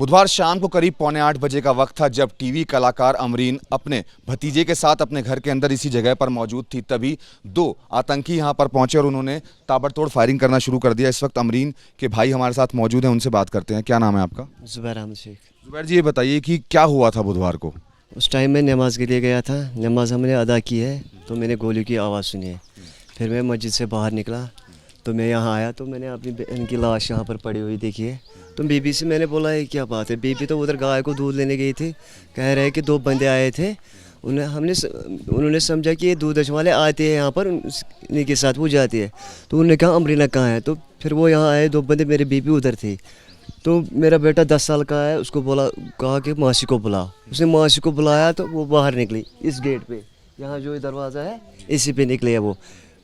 बुधवार शाम को करीब 7:45 का वक्त था जब टीवी कलाकार अमरीन अपने भतीजे के साथ अपने घर के अंदर इसी जगह पर मौजूद थी। तभी दो आतंकी यहां पर पहुंचे और उन्होंने ताबड़तोड़ फायरिंग करना शुरू कर दिया। इस वक्त अमरीन के भाई हमारे साथ मौजूद हैं, उनसे बात करते हैं। क्या नाम है आपका? ज़ुबैर अहमद शेख। जुबैर जी, ये बताइए कि क्या हुआ था बुधवार को? उस टाइम मैं नमाज़ के लिए गया था, नमाज़ हमने अदा की है तो मैंने गोली की आवाज़ सुनी है। फिर मैं मस्जिद से बाहर निकला तो मैं यहाँ आया तो मैंने अपनी बहन की लाश यहाँ पर पड़ी हुई देखी है। तो बीबी से मैंने बोला ये क्या बात है। बीबी तो उधर गाय को दूध लेने गई थी, कह रहे कि दो बंदे आए थे। उन्होंने समझा कि ये दूधच वाले आते हैं यहाँ पर, इनके साथ वो जाती है। तो उन्होंने कहा अमरीना कहाँ है, तो फिर वो यहाँ आए दो बंदे, मेरी बीबी उधर थी। तो मेरा बेटा 10 साल का है, उसको कहा कि मासी को बुलाओ। उसने मासी को बुलाया तो वो बाहर निकली इस गेट पे, यहाँ जो दरवाज़ा है इसी पे निकले है वो।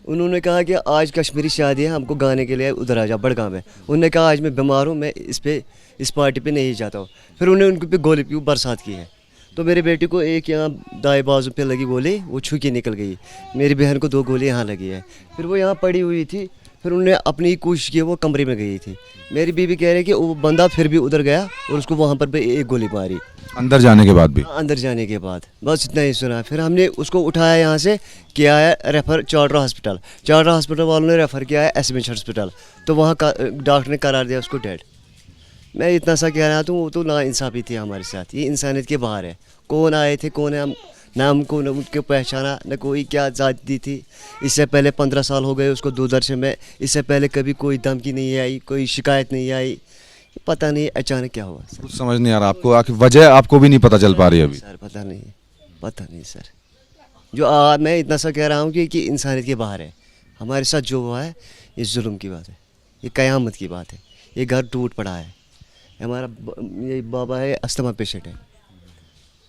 उन्होंने कहा कि आज कश्मीरी शादी है, हमको गाने के लिए उधर आ जा बड़गांव में। उन्होंने कहा आज मैं बीमार हूँ, मैं इस पार्टी पे नहीं जाता हूँ। फिर उन्होंने उनके पे गोली की बरसात की है। तो मेरे बेटे को एक यहाँ दाएं बाजू पे लगी गोली, वो छू के निकल गई। मेरी बहन को 2 गोली यहाँ लगी है। फिर वो यहाँ पड़ी हुई थी, फिर उन्होंने अपनी कोशिश की, वो कमरे में गई थी। मेरी बीबी कह रही कि वो बंदा फिर भी उधर गया और उसको वहाँ पर भी एक गोली मारी। अंदर जाने के बाद भी? अंदर जाने के बाद बस इतना ही सुना। फिर हमने उसको उठाया, यहाँ से किया है refer charter hospital. Charter hospital वालों ने रेफ़र किया है एसएमएच हॉस्पिटल, तो वहाँ डॉक्टर ने करार दिया उसको डेड। मैं इतना सा कह रहा था, वो तो नाइंसाफ़ी थी हमारे साथ, ये इंसानियत के बाहर है। कौन आए थे, कौन है, हम ना हमको न उनके पहचाना, न कोई क्या जात दी थी। इससे पहले 15 साल हो गए उसको दूरदर्शन में, इससे पहले कभी कोई धमकी नहीं आई, कोई शिकायत नहीं आई। पता नहीं अचानक क्या हुआ सर, कुछ समझ नहीं आ रहा आपको, आखिर वजह आपको भी नहीं पता चल पा रही अभी? सर पता नहीं सर। जो मैं इतना सा कह रहा हूँ कि इंसानियत के बाहर है। हमारे साथ जो हुआ है ये जुल्म की बात है, ये क़यामत की बात है। ये घर टूट पड़ा है। हमारा ये बाबा है, अस्थमा पेशेंट है।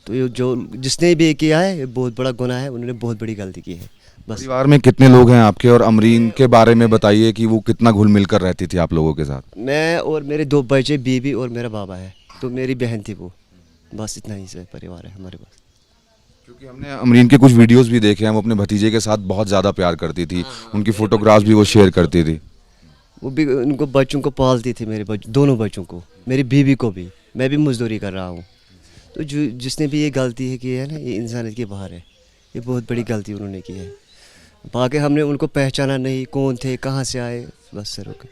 तो ये जो जिसने भी किया है ये बहुत बड़ा गुनाह है, उन्होंने बहुत बड़ी गलती की है। बस परिवार में कितने लोग हैं आपके? और अमरीन के बारे में बताइए कि वो कितना घुल मिल कर रहती थी आप लोगों के साथ? मैं और मेरे 2 बच्चे, बीबी और मेरा बाबा है, तो मेरी बहन थी वो। बस इतना ही से परिवार है हमारे पास। क्योंकि हमने अमरीन के कुछ वीडियोस भी देखे हैं, वो अपने भतीजे के साथ बहुत ज़्यादा प्यार करती थी, उनकी फोटोग्राफ्स भी वो शेयर करती थी। वो भी उनको बच्चों को पालती थी, मेरे दोनों बच्चों को, मेरी बीवी को भी। मैं भी मजदूरी कर रहा हूँ। तो जिसने भी ये गलती है की है ना, ये इंसानियत के बाहर है। ये बहुत बड़ी गलती उन्होंने की है। बाकी हमने उनको पहचाना नहीं, कौन थे, कहाँ से आए, बस सर ओके।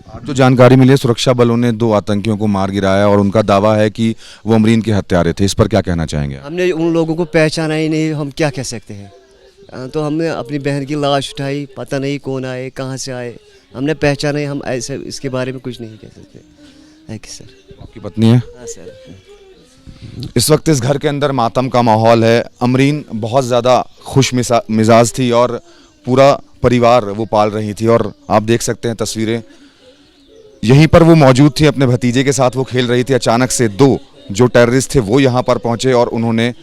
आज जो जानकारी मिली है, सुरक्षा बलों ने 2 आतंकियों को मार गिराया और उनका दावा है कि वो अमरीन के हत्यारे थे। इस पर क्या कहना चाहेंगे? हमने उन लोगों को पहचाना ही नहीं, हम क्या कह सकते हैं। तो हमने अपनी बहन की लाश उठाई, पता नहीं कौन आए, कहाँ से आए, हमने पहचाना ही। हम ऐसे इसके बारे में कुछ नहीं कह सकते है कि सर। आपकी पत्नी है? हाँ सर। इस वक्त इस घर के अंदर मातम का माहौल है। अमरीन बहुत ज़्यादा खुश मिजाज थी और पूरा परिवार वो पाल रही थी। और आप देख सकते हैं तस्वीरें, यहीं पर वो मौजूद थी, अपने भतीजे के साथ वो खेल रही थी। अचानक से 2 जो टेररिस्ट थे वो यहाँ पर पहुँचे और उन्होंने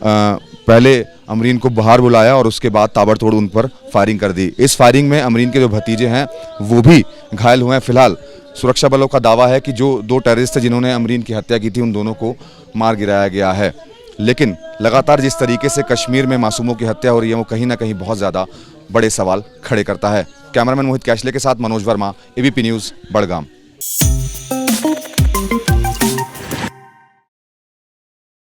पहले अमरीन को बाहर बुलाया और उसके बाद ताबड़तोड़ उन पर फायरिंग कर दी। इस फायरिंग में अमरीन के जो भतीजे हैं वो भी घायल हुए हैं। फिलहाल सुरक्षा बलों का दावा है कि जो 2 टेररिस्ट थे जिन्होंने अमरीन की हत्या की थी, उन दोनों को मार गिराया गया है। लेकिन लगातार जिस तरीके से कश्मीर में मासूमों की हत्या हो रही है, वो कहीं ना कहीं बहुत ज़्यादा बड़े सवाल खड़े करता है। कैमरामैन मोहित कैशले के साथ मनोज वर्मा, एबीपी न्यूज़, बड़गाम।